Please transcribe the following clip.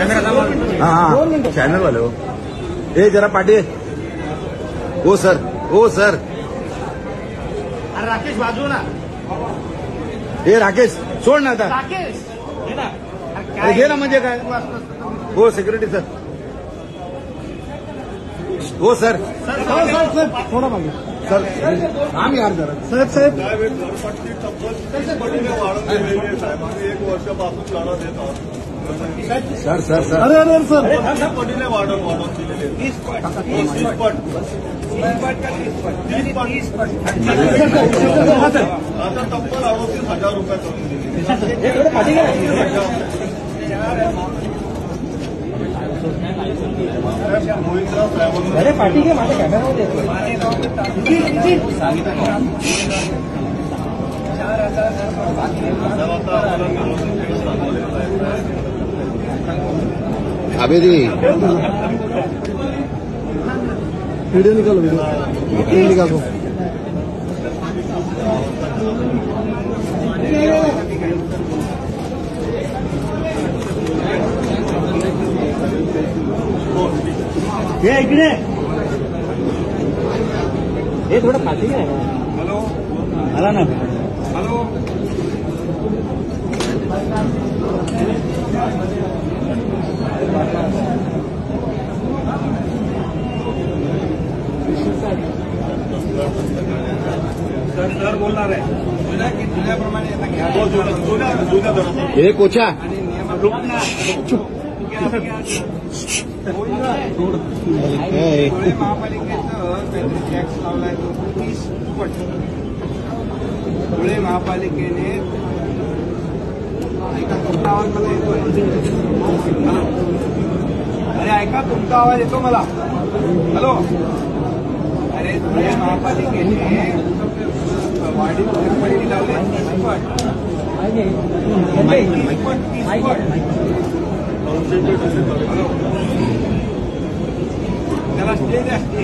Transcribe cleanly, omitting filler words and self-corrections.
हाँ चैनल वाले हो ए जरा पाठी हो सर राकेश बाजू ना ए राकेश सोड ना आता राकेश घे ना म्हणजे काय हो सिक्युरिटी सर हो सर थोडा मागे सर आम्ही यार जरा साहेब घरपट्टी तब्बल पटीने वाढवलेली आहे साहेबांनी 1 वर्षापासून लढा देत आहोत सर अरे सर पटीने वाढवून दिलेले 30 पट आता तब्बल 38,000 रुपये करून अरे पाठी घे माझ्या कॅमेरामध्ये कावेरी वीडियो निकालो वीडियो निकालो हे इकडे हे थोडं पाठी आहे. हॅलो आला ना हॅलो सर बोलणार आहे जुन्याप्रमाणे आता घ्या जुन्या दरात ए कोचा धुळे महापालिकेचं टॅक्स लावलाय तो 30 पट. धुळे महापालिकेने ऐका तुमचा आवाज मला येतोय. अरे ऐका तुमचा आवाज येतो मला. हॅलो अरे धुळे महापालिकेने वाढीव घरपट्टी लावली 30 पट. 30 पट. हॅलो त्याला स्टे द्या स्टे.